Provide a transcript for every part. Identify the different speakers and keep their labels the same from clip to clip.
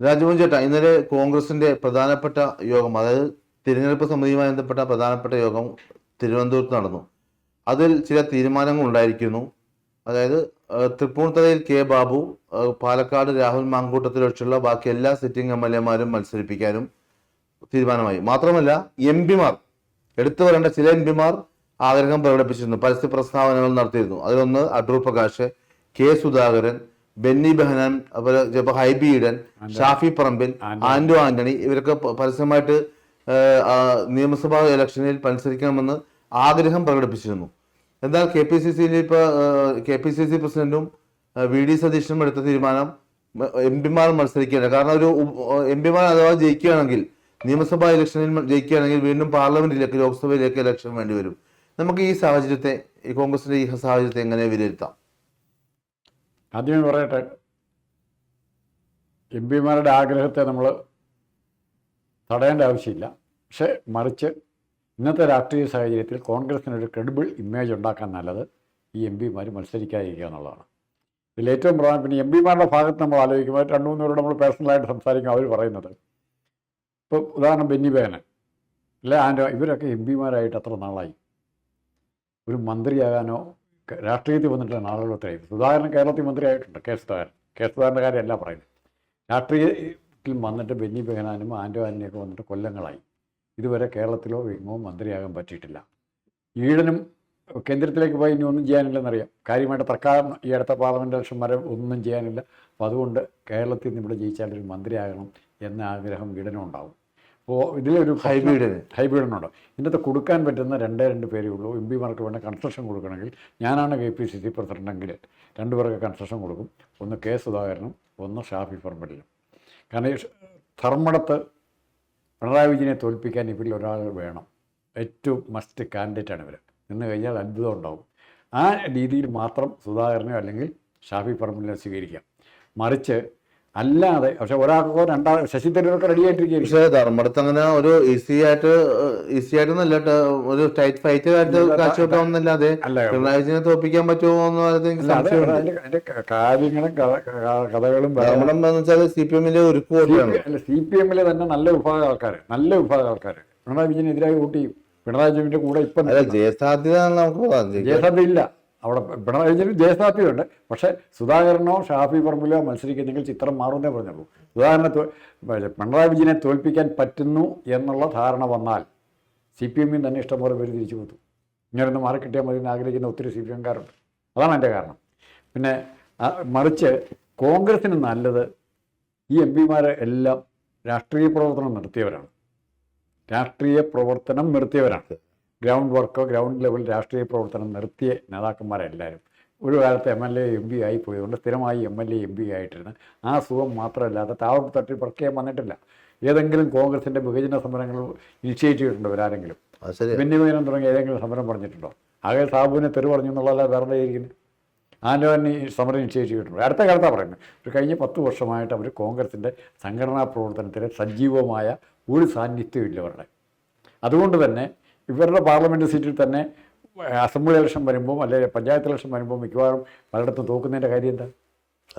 Speaker 1: രാജ്മോഹൻ ചേട്ടാ, ഇന്നലെ കോൺഗ്രസിന്റെ പ്രധാനപ്പെട്ട യോഗം, അതായത് തിരഞ്ഞെടുപ്പ് സമിതിയുമായി ബന്ധപ്പെട്ട പ്രധാനപ്പെട്ട യോഗം തിരുവനന്തപുരത്ത് നടന്നു. അതിൽ ചില തീരുമാനങ്ങൾ ഉണ്ടായിരിക്കുന്നു. അതായത് തൃപ്പൂണിത്തുറയിൽ കെ ബാബു, പാലക്കാട് രാഹുൽ മാങ്കൂട്ടത്തിൽ ഒഴിച്ചുള്ള ബാക്കി എല്ലാ സിറ്റിംഗ് MLA-മാരും മത്സരിപ്പിക്കാനും തീരുമാനമായി. മാത്രമല്ല, MP-മാർ, എടുത്തു പറയേണ്ട ചില MP-മാർ ആഗ്രഹം പ്രകടിപ്പിച്ചിരുന്നു, പരസ്യ പ്രസ്താവനകൾ നടത്തിയിരുന്നു. അതിലൊന്ന് അടൂർ പ്രകാശ്, കെ സുധാകരൻ, ബെന്നി ബെഹനാൻ, അതുപോലെ ഹൈബി ഈഡൻ, ഷാഫി പറമ്പിൽ, ആന്റോ ആന്റണി, ഇവരൊക്കെ പരസ്യമായിട്ട് നിയമസഭാ ഇലക്ഷനിൽ മത്സരിക്കണമെന്ന് ആഗ്രഹം പ്രകടിപ്പിച്ചിരുന്നു. എന്നാൽ KPCC-യിൽ KPCC പ്രസിഡന്റും VD സതീശനും എടുത്ത തീരുമാനം MP-മാർ മത്സരിക്കുകയാണ്. കാരണം ഒരു MP-മാർ അഥവാ ജയിക്കുകയാണെങ്കിൽ, നിയമസഭാ ഇലക്ഷനിൽ ജയിക്കുകയാണെങ്കിൽ വീണ്ടും പാർലമെന്റിലേക്ക്, ലോക്സഭയിലേക്ക് ഇലക്ഷൻ വേണ്ടി വരും. നമുക്ക് ഈ സാഹചര്യത്തെ, ഈ കോൺഗ്രസിന്റെ ഈ സാഹചര്യത്തെ എങ്ങനെ വിലയിരുത്താം?
Speaker 2: ആദ്യമേ പറയട്ടെ, MP-മാരുടെ ആഗ്രഹത്തെ നമ്മൾ തടയേണ്ട ആവശ്യമില്ല. പക്ഷേ മറിച്ച് ഇന്നത്തെ രാഷ്ട്രീയ സാഹചര്യത്തിൽ കോൺഗ്രസിനൊരു ക്രെഡിബിൾ ഇമേജ് ഉണ്ടാക്കാൻ നല്ലത് ഈ MP-മാർ മത്സരിക്കാതിരിക്കുക എന്നുള്ളതാണ്. ഇതിൽ ഏറ്റവും പ്രധാനം. പിന്നെ MP-മാരുടെ ഭാഗത്ത് നമ്മൾ ആലോചിക്കുമ്പോൾ 2-3 പേരോട് നമ്മൾ പേഴ്സണലായിട്ട് സംസാരിക്കും. അവർ പറയുന്നത്, ഇപ്പോൾ ഉദാഹരണം ബെന്നി ബെഹനാൻ അല്ലെ ആൻഡോ, ഇവരൊക്കെ MP-മാരായിട്ട് അത്ര നാളായി. ഒരു മന്ത്രിയാകാനോ രാഷ്ട്രീയത്തിൽ വന്നിട്ട് നാളുകൾ ഒത്തിരി. സുധാകരൻ കേരളത്തിൽ മന്ത്രിയായിട്ടുണ്ട്. കെ സുധാകരൻ്റെ കാര്യമല്ല പറയുന്നത്. രാഷ്ട്രീയത്തിൽ വന്നിട്ട് ബെന്നി ബെഹനാനും ആൻഡോ ആന്റണിയൊക്കെ വന്നിട്ട് കൊല്ലങ്ങളായി. ഇതുവരെ കേരളത്തിലോ എങ്ങോ മന്ത്രിയാകാൻ പറ്റിയിട്ടില്ല. ഈഴനും കേന്ദ്രത്തിലേക്ക് പോയി ഇനി ഒന്നും ചെയ്യാനില്ലെന്നറിയാം. കാര്യമായിട്ട് തൽക്കാലം ഈ അടുത്ത പാർലമെൻറ്റ് ഇലക്ഷൻ വരെ ഒന്നും ചെയ്യാനില്ല. അപ്പോൾ അതുകൊണ്ട് കേരളത്തിൽ നിന്ന് ഇവിടെ ജയിച്ചാലൊരു മന്ത്രിയാകണം എന്ന ആഗ്രഹം ഈഴനും ഉണ്ടാവും. അപ്പോൾ ഇതിലൊരു ഹൈബ്രിഡനുണ്ട്. ഇതിനകത്ത് കൊടുക്കാൻ പറ്റുന്ന 2 പേരേ ഉള്ളൂ. MP-മാർക്ക് വേണ്ട കൺസെഷൻ കൊടുക്കണമെങ്കിൽ, ഞാനാണ് KPCC പ്രസിഡൻ്റെങ്കിൽ 2 പേർക്ക് കൺസെഷൻ കൊടുക്കും. ഒന്ന് കെ സുധാകരനും ഒന്ന് ഷാഫി പറമ്പിലും. കാരണം ഈ ധർമ്മടത്ത് പിണറായി വിജയനെ തോൽപ്പിക്കാൻ ഇവരിൽ ഒരാൾ വേണം. ഏറ്റവും മസ്റ്റ് കാൻഡിഡേറ്റാണ് ഇവർ. നിന്ന് കഴിഞ്ഞാൽ അത്ഭുതം ഉണ്ടാവും. ആ രീതിയിൽ മാത്രം സുധാകരനോ അല്ലെങ്കിൽ ഷാഫി പറമ്പിലിനെ സ്വീകരിക്കാം. മറിച്ച് അല്ലാതെ, പക്ഷെ ഒരാൾക്കോ ശശി തരൂരൊക്കെ റെഡി ആയിട്ടിരിക്കും.
Speaker 1: പക്ഷേ ധർമ്മടത്ത് അങ്ങനെ ഒരു ഈസി ആയിട്ടൊന്നല്ല, ഒരു ടൈറ്റ് ഫൈറ്റ് കാഴ്ചവെക്കാമെന്നല്ലാതെ പിണറായി വിജയനെ തോൽപ്പിക്കാൻ പറ്റുമോ എന്ന്
Speaker 2: അതിന്റെ കാര്യങ്ങളും കഥകളും
Speaker 1: CPM-ലെ ഒരു
Speaker 2: CPM-ലെ തന്നെ നല്ല വിഭാഗം ആൾക്കാർ പിണറായി വിജയനെതിരായി വോട്ട് ചെയ്യും. പിണറായി വിജയന്റെ കൂടെ ഇപ്പം ജയസാധ്യത ഇല്ല. അവിടെ പിണറായി വിജയന് ജയസാധ്യതയുണ്ട്. പക്ഷേ സുധാകരനോ ഷാഫി പറമ്പിലോ മത്സരിക്കുന്നെങ്കിൽ ചിത്രം മാറുന്നേ പറഞ്ഞുള്ളൂ. പിണറായി വിജയനെ തോൽപ്പിക്കാൻ പറ്റുന്നു എന്നുള്ള ധാരണ വന്നാൽ CPM-ൽ തന്നെ ഇഷ്ടംപോലെ പേര് തിരിച്ചു കൊടുത്തു. ഇങ്ങനൊന്ന് മാറി കിട്ടിയാൽ മതി എന്ന് ആഗ്രഹിക്കുന്ന ഒത്തിരി CPM-കാരുണ്ട്. അതാണ് എൻ്റെ കാരണം. പിന്നെ മറിച്ച് കോൺഗ്രസിന് നല്ലത് ഈ MP-മാർ എല്ലാം രാഷ്ട്രീയ പ്രവർത്തനം നിർത്തിയവരാണ്. ഗ്രൗണ്ട് വർക്ക്, ഗ്രൗണ്ട് ലെവൽ രാഷ്ട്രീയ പ്രവർത്തനം നിർത്തിയ നേതാക്കന്മാരെല്ലാവരും ഒരു കാലത്ത് MLA MP ആയിപ്പോയതുകൊണ്ട് സ്ഥിരമായി MLA MP ആയിട്ടിരുന്ന് ആ സുഖം മാത്രമല്ലാതെ താഴോട്ട് തട്ടി വർക്ക് ചെയ്യാൻ വന്നിട്ടില്ല. ഏതെങ്കിലും കോൺഗ്രസിൻ്റെ വിഭജന സമരങ്ങൾ ഇനിഷ്യേറ്റ് ചെയ്തിട്ടുണ്ടോ ഇവരാരെങ്കിലും? ബെന്യാമിൻ തുടങ്ങി ഏതെങ്കിലും സമരം പറഞ്ഞിട്ടുണ്ടോ? ആകെ സാബുവിനെ തെറി പറഞ്ഞു എന്നുള്ളതല്ല വേറെ ഇരിക്കുന്നത്. ആൻഡോ ആന്റണി സമരം നിശ്ചയിച്ച് കിട്ടുന്നു. അടുത്ത കാലത്താണ് പറയുന്നത്. ഒരു കഴിഞ്ഞ 10 വർഷമായിട്ട് അവർ കോൺഗ്രസിൻ്റെ സംഘടനാ പ്രവർത്തനത്തിൽ സജീവമായ ഒരു സാന്നിധ്യമില്ല അവരുടെ. അതുകൊണ്ട് തന്നെ ഇവരുടെ പാർലമെൻറ്റ് സീറ്റിൽ തന്നെ അസംബ്ലി ഇലക്ഷൻ വരുമ്പോൾ അല്ലെങ്കിൽ പഞ്ചായത്ത് ഇലക്ഷൻ വരുമ്പോൾ മിക്കവാറും പലയിടത്തും തോക്കുന്നതിൻ്റെ കാര്യം എന്താ?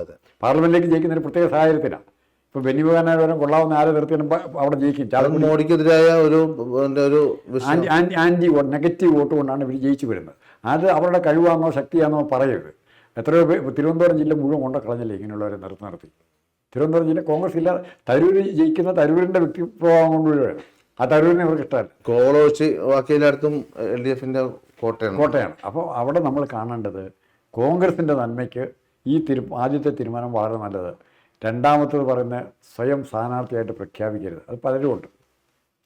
Speaker 1: അതെ,
Speaker 2: പാർലമെൻറ്റിലേക്ക് ജയിക്കുന്നതിന് പ്രത്യേക സാഹചര്യത്തിലാണ്. ഇപ്പോൾ ബെന്നി ബെഹനാൻ വരെ കൊള്ളാവുന്ന ആരെ നിർത്തിയാലും അവിടെ ജയിക്കും.
Speaker 1: മോഡിക്കെതിരായ ഒരു
Speaker 2: ആൻറ്റി വോട്ട്, നെഗറ്റീവ് വോട്ട് കൊണ്ടാണ് ഇവർ ജയിച്ചു വരുന്നത്. അത് അവരുടെ കഴിവാണെന്നോ ശക്തിയാണെന്നോ പറയരുത്. എത്രയോ തിരുവനന്തപുരം ജില്ല മുഴുവൻ കൊണ്ട കളഞ്ഞില്ലേ ഇങ്ങനെയുള്ളവരെ നിർത്തി. തിരുവനന്തപുരം ജില്ല കോൺഗ്രസ് ഇല്ല. തരൂർ ജയിക്കുന്ന തരൂരിൻ്റെ വ്യക്തിപ്രഭാവം കൊണ്ടുവരികയാണ്. ആ തരൂരിനെ അവർക്ക് ഇഷ്ടമല്ല.
Speaker 1: കോളോച്ചി ബാക്കിയെല്ലായിടത്തും LDF-ന്റെ കോട്ടയാണ്.
Speaker 2: അപ്പോൾ അവിടെ നമ്മൾ കാണേണ്ടത് കോൺഗ്രസിൻ്റെ നന്മയ്ക്ക് ഈ ആദ്യത്തെ തീരുമാനം വളരെ നല്ലത്. രണ്ടാമത്തത് പറയുന്ന സ്വയം സ്ഥാനാർത്ഥിയായിട്ട് പ്രഖ്യാപിക്കരുത്. അത് പലരും ഉണ്ട്.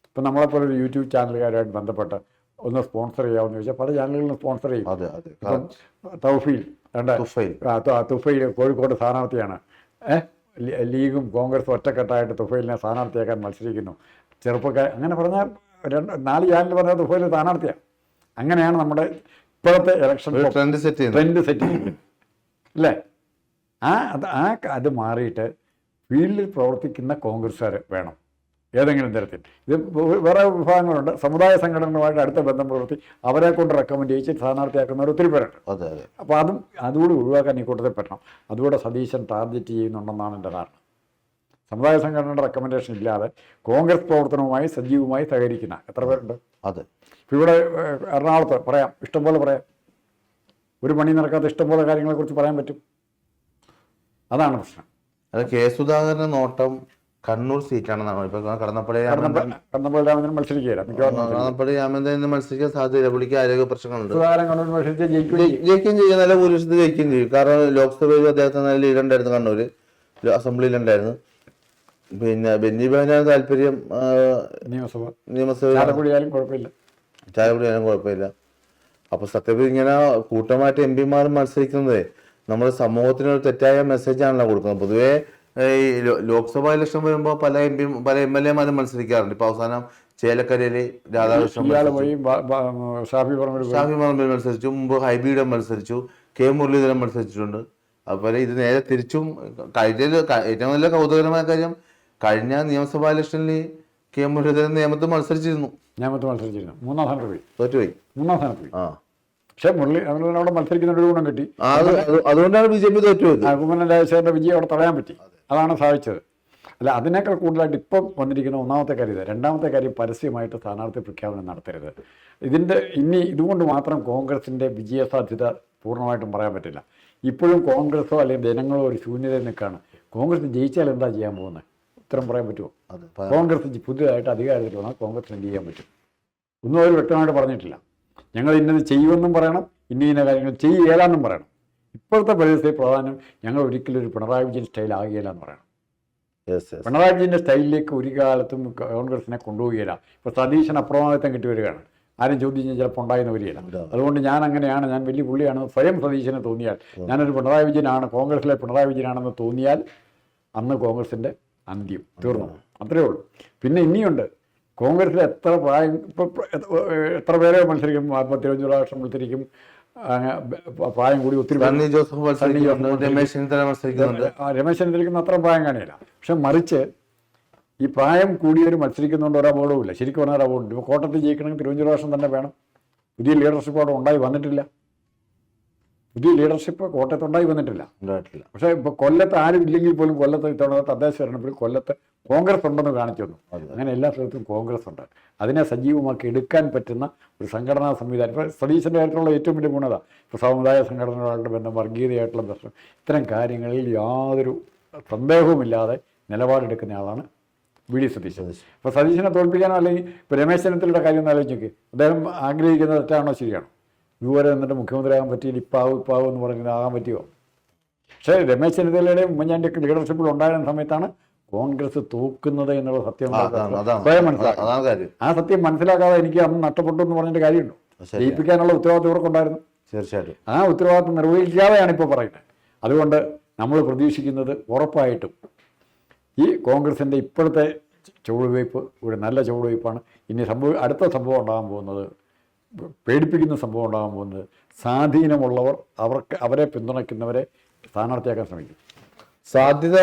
Speaker 2: ഇപ്പം നമ്മളെപ്പോലെ ഒരു യൂട്യൂബ് ചാനലുകാരുമായിട്ട് ബന്ധപ്പെട്ട് ഒന്ന് സ്പോൺസർ ചെയ്യാമെന്ന് ചോദിച്ചാൽ പല ചാനലുകളും സ്പോൺസർ ചെയ്യും. ഇപ്പം തുഫൈൽ കോഴിക്കോട് സ്ഥാനാർത്ഥിയാണ്. ലീഗും കോൺഗ്രസും ഒറ്റക്കെട്ടായിട്ട് തുഫൈലിനെ സ്ഥാനാർത്ഥിയാക്കാൻ മത്സരിക്കുന്നു. ചെറുപ്പക്കാർ അങ്ങനെ പറഞ്ഞാൽ 4 ചാനൽ പറഞ്ഞാൽ തുഫൈൽ സ്ഥാനാർത്ഥിയാണ്. അങ്ങനെയാണ് നമ്മുടെ ഇപ്പോഴത്തെ ഇലക്ഷൻ ട്രെൻഡ് സെറ്റ് ചെയ്യുന്നത് അല്ലേ? അത് മാറിയിട്ട് ഫീൽഡിൽ പ്രവർത്തിക്കുന്ന കോൺഗ്രസ്സുകാർ വേണം ഏതെങ്കിലും തരത്തിൽ. ഇത് വേറെ വിഭാഗങ്ങളുണ്ട്. സമുദായ സംഘടനകളുമായിട്ട് അടുത്ത ബന്ധം പുലർത്തി അവരെ കൊണ്ട് റെക്കമെൻഡ് ചെയ്യിച്ച് സ്ഥാനാർത്ഥിയാക്കുന്നവർ ഒത്തിരി പേരുണ്ട്. അപ്പോൾ അതുകൂടി ഒഴിവാക്കാൻ ഈ കൂട്ടത്തിൽ പറ്റണം. അതുകൂടെ സതീശൻ ടാർഗറ്റ് ചെയ്യുന്നുണ്ടെന്നാണ് എൻ്റെ ധാരണ. സമുദായ സംഘടനയുടെ റെക്കമെൻഡേഷൻ ഇല്ലാതെ കോൺഗ്രസ് പ്രവർത്തനവുമായി സജീവമായി സഹകരിക്കുന്ന എത്ര പേരുണ്ട്?
Speaker 1: അതെ.
Speaker 2: ഇപ്പോൾ ഇവിടെ എറണാകുളത്ത് പറയാം, ഇഷ്ടംപോലെ പറയാം, ഒരു പണി നടക്കാത്ത ഇഷ്ടംപോലെ കാര്യങ്ങളെക്കുറിച്ച് പറയാൻ പറ്റും. അതാണ് പ്രശ്നം.
Speaker 1: അത് കെ സുധാകരന്റെ നോട്ടം കണ്ണൂർ സീറ്റാണെന്നാണ്. ഇപ്പൊ കടന്നപ്പള്ളി
Speaker 2: രാമചന്ദ്രൻ മത്സരിക്കുകയില്ല,
Speaker 1: കടന്നപ്പള്ളി രാമചന്ദ്രൻ മത്സരിക്കാൻ സാധ്യതയില്ല. പുള്ളിക്ക് ആരോഗ്യ പ്രശ്നങ്ങളുണ്ട്.
Speaker 2: സുധാകരൻ കണ്ണൂർ മത്സരിച്ച്
Speaker 1: ജയിക്കുകയും ചെയ്യും, നല്ല ഭൂരിപക്ഷത്തിൽ ജയിക്കുകയും ചെയ്യും. കാരണം ലോക്സഭയിൽ അദ്ദേഹത്തിന് നല്ല ലീഡുണ്ടായിരുന്നു, കണ്ണൂര് അസംബ്ലിയിലുണ്ടായിരുന്നു. പിന്നെ ബെന്നി ബെഹനാണ് താല്പര്യം നിയമസഭ
Speaker 2: ചാലക്കുടിയാലും കുഴപ്പമില്ല.
Speaker 1: അപ്പൊ സത്യത്തിൽ ഇങ്ങനെ കൂട്ടമായിട്ട് എം പിമാരും മത്സരിക്കുന്നത് നമ്മുടെ സമൂഹത്തിനൊരു തെറ്റായ മെസ്സേജാണല്ലോ കൊടുക്കുന്നത്. പൊതുവേ ഈ ലോക്സഭാ ഇലക്ഷൻ വരുമ്പോൾ പല എം എൽ എമാരും മത്സരിക്കാറുണ്ട്. ഇപ്പൊ അവസാനം ചേലക്കരയില് രാധാകൃഷ്ണൻ ഷാഫി പറമ്പിൽ മത്സരിച്ചു, മുമ്പ് ഹൈബിയുടെ മത്സരിച്ചു, കെ മുരളീധരൻ മത്സരിച്ചിട്ടുണ്ട്. അതുപോലെ ഇത് നേരെ തിരിച്ചും ഏറ്റവും നല്ല കൗതുകരമായ കാര്യം, കഴിഞ്ഞ നിയമസഭാ ഇലക്ഷനിൽ കെ മുരളീധരൻ നേമത്ത് മത്സരിച്ചിരുന്നു.
Speaker 2: മൂന്നാം സ്ഥാനത്ത് പോയി,
Speaker 1: തോറ്റുപോയി.
Speaker 2: പക്ഷെ മുരളി അവിടെ മത്സരിക്കുന്ന ഒരു ഗുണം കിട്ടി.
Speaker 1: അതുകൊണ്ടാണ് ബി ജെ പി തോറ്റുപോയത്.
Speaker 2: കുമ്മനം രാജശേഖരന്റെ വിജയം അവിടെ തടയാൻ പറ്റി, അതാണ് സാധിച്ചത്. അല്ല, അതിനേക്കാൾ കൂടുതലായിട്ട് ഇപ്പം വന്നിരിക്കുന്ന ഒന്നാമത്തെ കാര്യം ഇത്. രണ്ടാമത്തെ കാര്യം, പരസ്യമായിട്ട് സ്ഥാനാർത്ഥി പ്രഖ്യാപനം നടത്തരുത്. ഇനി ഇതുകൊണ്ട് മാത്രം കോൺഗ്രസിൻ്റെ വിജയസാധ്യത പൂർണ്ണമായിട്ടും പറയാൻ പറ്റില്ല. ഇപ്പോഴും കോൺഗ്രസോ അല്ലെങ്കിൽ ജനങ്ങളോ ഒരു ശൂന്യതയിൽ നിൽക്കുകയാണ്. കോൺഗ്രസ് ജയിച്ചാൽ എന്താ ചെയ്യാൻ പോകുന്നത്? ഉത്തരം പറയാൻ പറ്റുമോ? കോൺഗ്രസ് പുതിയതായിട്ട് അധികാരത്തിൽ വന്നാൽ കോൺഗ്രസിന് എന്ത് ചെയ്യാൻ പറ്റും? ഒന്നും അവർ വ്യക്തമായിട്ട് പറഞ്ഞിട്ടില്ല. ഞങ്ങൾ ഇന്നത് ചെയ്യുമെന്നും പറയണം, ഇന്ന കാര്യങ്ങൾ ചെയ്യുകയില്ലെന്നും പറയണം. ഇപ്പോഴത്തെ പരിസ്ഥിതി പ്രധാനം ഞങ്ങൾ ഒരിക്കലും ഒരു പിണറായി വിജയൻ സ്റ്റൈൽ ആകുകയില്ലെന്ന് പറയണം. പിണറായി വിജയൻ്റെ സ്റ്റൈലിലേക്ക് ഒരു കാലത്തും കോൺഗ്രസിനെ കൊണ്ടുപോവുകയില്ല. ഇപ്പോൾ സതീശൻ അപ്രമാദിത്വം കിട്ടി വരികയാണ്. ആരും ചോദ്യം ചെയ്യാൻ ചിലപ്പോൾ ഉണ്ടായെന്ന് വരികയില്ല. അതുകൊണ്ട് ഞാൻ അങ്ങനെയാണ്, ഞാൻ വലിയ പുള്ളിയാണെന്ന് സ്വയം സതീശനെ തോന്നിയാൽ, ഞാനൊരു പിണറായി വിജയനാണ്, കോൺഗ്രസിലെ പിണറായി വിജയനാണെന്ന് തോന്നിയാൽ അന്ന് കോൺഗ്രസിൻ്റെ അന്ത്യം തീർന്നു. അത്രയേ ഉള്ളൂ. പിന്നെ ഇനിയുണ്ട് കോൺഗ്രസിൽ എത്ര പ്രായം, ഇപ്പോൾ എത്ര പേരെ മത്സരിക്കും? തിരുവഞ്ചൂർ രാധാകൃഷ്ണൻ മത്സരിക്കും, പ്രായം കൂടി ഒത്തിരി. രമേശ് ചെന്നിത്തലയ്ക്കൊന്നും അത്ര പ്രായം കാണില്ല. പക്ഷെ മറിച്ച് ഈ പ്രായം കൂടിയവർ മത്സരിക്കുന്നുണ്ട്, ഒരു അപകടവും ഇല്ല. ശരിക്കും പറഞ്ഞാൽ ഒരു അപകടമുണ്ട്. ഇപ്പോൾ കോട്ടയത്ത് ജയിക്കണമെങ്കിൽ തിരുവഞ്ചൂർ രാധാകൃഷ്ണൻ തന്നെ വേണം. പുതിയ ലീഡർഷിപ്പ് അവിടെ ഉണ്ടായി വന്നിട്ടില്ല. പുതിയ ലീഡർഷിപ്പ് കോട്ടയത്ത് ഉണ്ടായി വന്നിട്ടില്ല. പക്ഷേ ഇപ്പോൾ കൊല്ലത്ത് ആരും ഇല്ലെങ്കിൽ പോലും കൊല്ലത്ത് ഇത്തവണ തദ്ദേശ തെരഞ്ഞെടുപ്പിൽ കൊല്ലത്ത് കോൺഗ്രസ് ഉണ്ടെന്ന് കാണിച്ചു തന്നു. അങ്ങനെ എല്ലാ സ്ഥലത്തും കോൺഗ്രസ് ഉണ്ട്. അതിനെ സജീവമാക്കി എടുക്കാൻ പറ്റുന്ന ഒരു സംഘടനാ സംവിധാനം. ഇപ്പോൾ സതീശൻ്റെ ആയിട്ടുള്ള ഏറ്റവും വലിയ ഗുണത ഇപ്പോൾ സമുദായ സംഘടനകളുടെ ബന്ധം, വർഗീയതയായിട്ടുള്ള പ്രശ്നം, ഇത്തരം കാര്യങ്ങളിൽ യാതൊരു സന്ദേഹവുമില്ലാതെ നിലപാടെടുക്കുന്ന ആളാണ് വി ഡി സതീശൻ. ഇപ്പോൾ സതീശനെ തോൽപ്പിക്കാനോ അല്ലെങ്കിൽ ഇപ്പോൾ രമേശ് ചെന്നിത്തലയുടെ കാര്യം ഒന്ന് ആലോചിച്ച്, അദ്ദേഹം ആഗ്രഹിക്കുന്നത് തെറ്റാണോ ശരിയാണോ? ഇതുവരെ എന്നിട്ട് മുഖ്യമന്ത്രിയാകാൻ പറ്റിയില്ല, ഇപ്പാവും എന്ന് പറഞ്ഞത് ആകാൻ പറ്റുമോ? പക്ഷേ രമേശ് ചെന്നിത്തലയുടെയും ഉമ്മൻചാണ്ടിയൊക്കെ ലീഡർഷിപ്പിൽ ഉണ്ടായിരുന്ന സമയത്താണ് കോൺഗ്രസ് തോക്കുന്നത് എന്നുള്ള സത്യം സ്വയം മനസ്സിലാക്കുക. ആ സത്യം മനസ്സിലാക്കാതെ എനിക്ക് അന്ന് നഷ്ടപ്പെട്ടു എന്ന് പറഞ്ഞിട്ട് കാര്യമുണ്ടോ? ജയിപ്പിക്കാനുള്ള ഉത്തരവാദിത്വം ഇവർക്കുണ്ടായിരുന്നു.
Speaker 1: തീർച്ചയായിട്ടും
Speaker 2: ആ ഉത്തരവാദിത്വം നിർവഹിക്കാതെയാണ് ഇപ്പോൾ പറയുന്നത്. അതുകൊണ്ട് നമ്മൾ പ്രതീക്ഷിക്കുന്നത് ഉറപ്പായിട്ടും ഈ കോൺഗ്രസിൻ്റെ ഇപ്പോഴത്തെ ചുവടുവയ്പ് ഒരു നല്ല ചുവടുവയ്പ്പാണ്. ഇനി അടുത്ത സംഭവം ഉണ്ടാകാൻ പോകുന്നത്, പേടിപ്പിക്കുന്ന സംഭവം ഉണ്ടാകാൻ പോകുന്നത്, സ്വാധീനമുള്ളവർ അവരെ പിന്തുണയ്ക്കുന്നവരെ സ്ഥാനാർത്ഥിയാക്കാൻ ശ്രമിക്കും.
Speaker 1: സാധ്യത,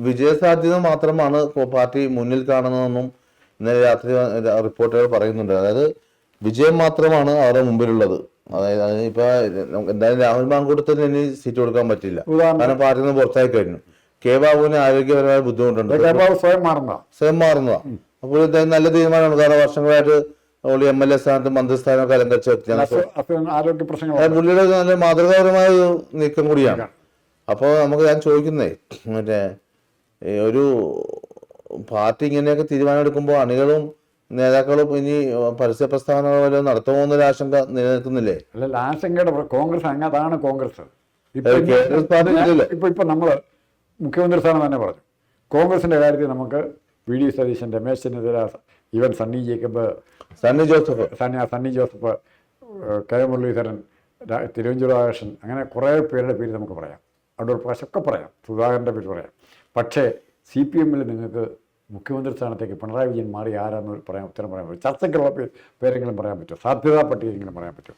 Speaker 1: വിജയസാധ്യത മാത്രമാണ് പാർട്ടി മുന്നിൽ കാണുന്നതെന്നും ഇന്നലെ രാത്രി റിപ്പോർട്ടുകൾ പറയുന്നുണ്ട്. അതായത് വിജയം മാത്രമാണ് അവരുടെ മുമ്പിലുള്ളത്. അതായത് ഇപ്പൊ എന്തായാലും രാഹുൽ മാങ്കൂട്ടത്തിന് ഇനി സീറ്റ് കൊടുക്കാൻ പറ്റില്ല, കാരണം പാർട്ടിയിൽ നിന്ന് പുറത്തായി കഴിഞ്ഞു. കെ ബാബുവിന് ആരോഗ്യപരമായ ബുദ്ധിമുട്ടുണ്ട്, സ്വയം മാറുന്നതാ. അപ്പോൾ എന്തായാലും നല്ല തീരുമാനമാണ്. കാരണം വർഷങ്ങളായിട്ട് MLA സ്ഥാനത്ത് മന്ത്രിസ്ഥാനമൊക്കെ അലങ്കരിച്ച വ്യക്തിയാണ്. പുള്ളിയുടെ നല്ല മാതൃകാപരമായ നീക്കം കൂടിയാണ്. അപ്പോൾ ഞാൻ ചോദിക്കുന്നേ, മറ്റേ ഒരു പാർട്ടി ഇങ്ങനെയൊക്കെ തീരുമാനമെടുക്കുമ്പോൾ അണികളും നേതാക്കളും ഇനി പരസ്യ പ്രസ്താവനകൾ വല്ലതും നടത്തുമോ എന്നൊരു ആശങ്ക നിലനിൽക്കുന്നില്ലേ?
Speaker 2: അല്ല, ആശങ്കയുടെ കോൺഗ്രസ് അതാണ് കോൺഗ്രസ്. ഇപ്പൊ നമ്മള് മുഖ്യമന്ത്രി സ്ഥാനം തന്നെ പറഞ്ഞു. കോൺഗ്രസിന്റെ കാര്യത്തിൽ നമുക്ക് വി ഡി സതീശൻ, രമേശ് ചെന്നിത്തല, ഈവൻ സണ്ണി ജോസഫ്, കെ മുരളീധരൻ, തിരുവഞ്ചൂർ രാധാകൃഷ്ണൻ, അങ്ങനെ കുറേ പേരുടെ പേര് നമുക്ക് പറയാം. അടൂർ പ്രകാശൊക്കെ പറയാം, സുധാകരൻ്റെ പേര് പറയാം. പക്ഷേ CPM നിങ്ങൾക്ക് മുഖ്യമന്ത്രി സ്ഥാനത്തേക്ക് പിണറായി വിജയൻ മാറി ആരാന്ന് ഉത്തരം പറയാൻ പറ്റും? ചർച്ചയ്ക്കുള്ള പേരെങ്കിലും പറയാൻ പറ്റും? സാധ്യതാ പട്ടികയെങ്കിലും പറയാൻ പറ്റും?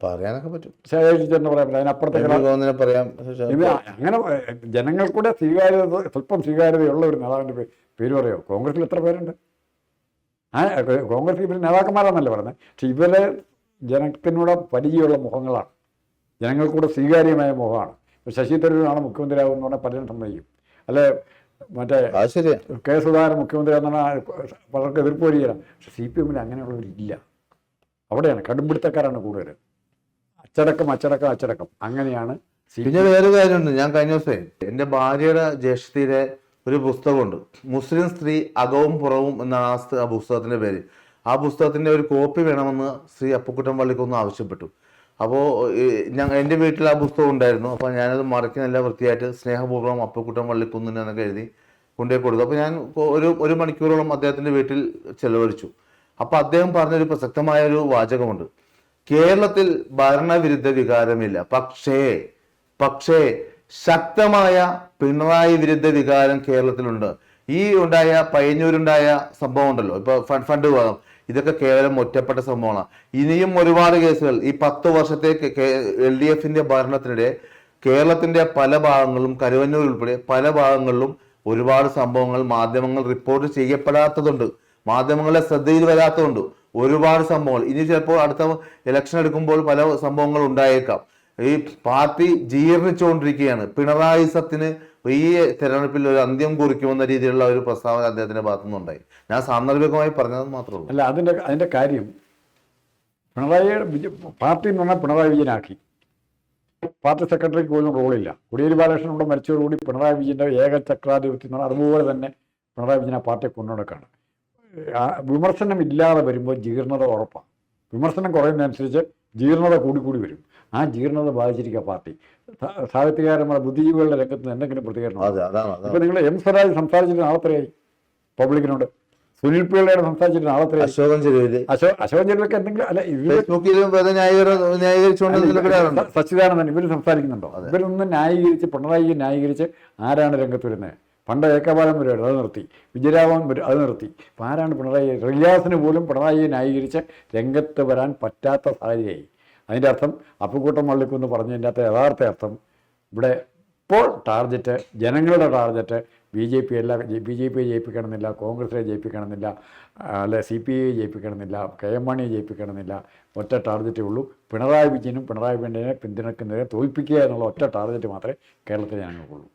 Speaker 1: പറയാനൊക്കെ പറ്റും,
Speaker 2: ശേഷിച്ചെന്ന് പറയാൻ പറ്റും. അതിനപ്പുറത്തേക്ക്
Speaker 1: പറയാം.
Speaker 2: അങ്ങനെ ജനങ്ങൾക്കൂടെ സ്വല്പം സ്വീകാര്യതയുള്ള ഒരു നേതാവിൻ്റെ പേര് പറയുമോ? കോൺഗ്രസിൽ എത്ര പേരുണ്ട്? കോൺഗ്രസ് ഇവർ നേതാക്കന്മാരാണെന്നല്ല പറയുന്നത്. പക്ഷെ ഇവരെ ജനത്തിനോട് പരിചയമുള്ള മുഖങ്ങളാണ്, ജനങ്ങൾക്കൂടെ സ്വീകാര്യമായ മുഖമാണ്. ഇപ്പോൾ ശശി തരൂരാണ് മുഖ്യമന്ത്രിയാകുമെന്ന് പറഞ്ഞാൽ പലരും സമ്മതിക്കും. അല്ലെ മറ്റേ
Speaker 1: അത് ശരിയാ.
Speaker 2: കെ സുധാകരൻ മുഖ്യമന്ത്രി എന്നാൽ പലർക്ക് എതിർപ്പ് വരികയില്ല. പക്ഷെ CPM അങ്ങനെയുള്ളവരില്ല. അവിടെയാണ് കടുംപിടുത്തക്കാരാണ് കൂടുതൽ. അച്ചടക്കം അങ്ങനെയാണ്.
Speaker 1: പിന്നെ വേറെ കാര്യമുണ്ട്. ഞാൻ കഴിഞ്ഞ ദിവസമേ എൻ്റെ ഭാര്യയുടെ ജ്യേഷ്ഠത്തിയുടെ ഒരു പുസ്തകമുണ്ട്, മുസ്ലിം സ്ത്രീ അകവും പുറവും എന്നാണ് ആ പുസ്തകത്തിന്റെ പേര്. ആ പുസ്തകത്തിന്റെ ഒരു കോപ്പി വേണമെന്ന് ശ്രീ അപ്പുക്കുട്ടൻ പള്ളിക്കൊന്ന് ആവശ്യപ്പെട്ടു. അപ്പോൾ എൻ്റെ വീട്ടിൽ ആ പുസ്തകം ഉണ്ടായിരുന്നു. അപ്പോൾ ഞാനത് മടക്കി നല്ല വൃത്തിയായിട്ട് സ്നേഹപൂർവ്വം അപ്പുക്കുട്ടൻ പള്ളിക്കുന്നിന് എന്നൊക്കെ എഴുതി കൊണ്ടുപോയി കൊടുത്തു. അപ്പോൾ ഞാൻ ഒരു മണിക്കൂറോളം അദ്ദേഹത്തിൻ്റെ വീട്ടിൽ ചെലവഴിച്ചു. അപ്പോൾ അദ്ദേഹം പറഞ്ഞൊരു പ്രസക്തമായ ഒരു വാചകമുണ്ട്. കേരളത്തിൽ ഭരണവിരുദ്ധ വികാരമില്ല, പക്ഷേ ശക്തമായ പിണറായി വിരുദ്ധ വികാരം കേരളത്തിലുണ്ട്. ഈ പയ്യന്നൂരുണ്ടായ സംഭവം ഉണ്ടല്ലോ, ഇപ്പൊ ഫണ്ട് വിവാദം, ഇതൊക്കെ കേവലം ഒറ്റപ്പെട്ട സംഭവമാണ്. ഇനിയും ഒരുപാട് കേസുകൾ ഈ 10 വർഷത്തെ LDFന്റെ ഭരണത്തിനിടെ കേരളത്തിന്റെ പല ഭാഗങ്ങളിലും, കരുവന്നൂർ ഉൾപ്പെടെ പല ഭാഗങ്ങളിലും ഒരുപാട് സംഭവങ്ങൾ മാധ്യമങ്ങൾ റിപ്പോർട്ട് ചെയ്യപ്പെടാത്തതുണ്ട്, മാധ്യമങ്ങളെ ശ്രദ്ധയിൽ വരാത്തതുണ്ട്. ഒരുപാട് സംഭവങ്ങൾ ഇനി ചിലപ്പോൾ അടുത്ത ഇലക്ഷൻ എടുക്കുമ്പോൾ പല സംഭവങ്ങൾ ഉണ്ടായേക്കാം. ഈ പാർട്ടി ജീർണിച്ചുകൊണ്ടിരിക്കുകയാണ്. പിണറായിസത്തിന് ഈ തെരഞ്ഞെടുപ്പിൽ ഒരു അന്ത്യം കുറിക്കുമെന്ന രീതിയിലുള്ള ഒരു പ്രസ്താവന അദ്ദേഹത്തിന്റെ ഭാഗത്തുനിന്നുണ്ടായി. ഞാൻ സാന്ദർഭികമായി പറഞ്ഞത് മാത്രമേ ഉള്ളൂ.
Speaker 2: അല്ല, അതിന്റെ കാര്യം പാർട്ടി എന്ന് പറഞ്ഞാൽ പിണറായി വിജയനാക്കി. പാർട്ടി സെക്രട്ടറിക്ക് പോലും റോളില്ല. കോടിയേരി ബാലകൃഷ്ണൻ ഇവിടെ മരിച്ചതോടുകൂടി പിണറായി വിജയന്റെ ഏകചക്രാധിപത്യം എന്ന് പറഞ്ഞാൽ അതുപോലെ തന്നെ പിണറായി വിജയൻ ആ പാർട്ടിയെ കൊണ്ടുനടക്കാണ്. വിമർശനം ഇല്ലാതെ വരുമ്പോൾ ജീർണത ഉറപ്പാണ്. വിമർശനം കുറയുന്നതനുസരിച്ച് ജീർണത കൂടി വരും. ആ ജീർണത ബാധിച്ചിരിക്കുക പാർട്ടി. സാഹിത്യകാരന്മാർ, ബുദ്ധിജീവികളുടെ രംഗത്ത് നിന്ന് എന്തെങ്കിലും പ്രതികരണം. ഇപ്പൊ നിങ്ങൾ M. സ്വരാജ് സംസാരിച്ചിട്ട് നാളെത്രയായി പബ്ലിക്കിനോട്? സുനിൽ പിള്ളയുടെ സംസാരിച്ചിട്ട് നാളെത്രയായി? അശോകൻ ചെരുവൊക്കെ എന്തെങ്കിലും അല്ല, സച്ചിദാനന്ദൻ ഇവർ സംസാരിക്കുന്നുണ്ടോ? ഇവരൊന്നും ന്യായീകരിച്ച്, പിണറായി ന്യായീകരിച്ച് ആരാണ് രംഗത്ത് വരുന്നത്? പണ്ട് ഏക്കബാലൻ വരും, അത് നിർത്തി. വിജയരാഘവൻ വരും, അത് നിർത്തി. അപ്പം ആരാണ് പിണറായി? റിയാസിന് പോലും പിണറായിയെ ന്യായീകരിച്ച് രംഗത്ത് വരാൻ പറ്റാത്ത സാഹചര്യമായി. അതിൻ്റെ അർത്ഥം അപ്പുക്കുട്ടൻ പള്ളിക്കുന്ന് പറഞ്ഞതിൻ്റെ അകത്ത് യഥാർത്ഥ അർത്ഥം ഇവിടെ ഇപ്പോൾ ടാർഗറ്റ്, ജനങ്ങളുടെ ടാർഗറ്റ് BJP ജയിപ്പിക്കണമെന്നില്ല, കോൺഗ്രസിനെ ജയിപ്പിക്കണമെന്നില്ല, അല്ലെ CPI ജയിപ്പിക്കണമെന്നില്ല, KM മാണിയെ ജയിപ്പിക്കണമെന്നില്ല. ഒറ്റ ടാർഗറ്റേ ഉള്ളൂ. പിണറായി വിജയനും പിണറായി വിജയനെ പിന്തുണയ്ക്കുന്നവരെ തോൽപ്പിക്കുക എന്നുള്ള ഒറ്റ ടാർഗറ്റ് മാത്രമേ കേരളത്തിൽ ജനങ്ങൾക്കുള്ളൂ.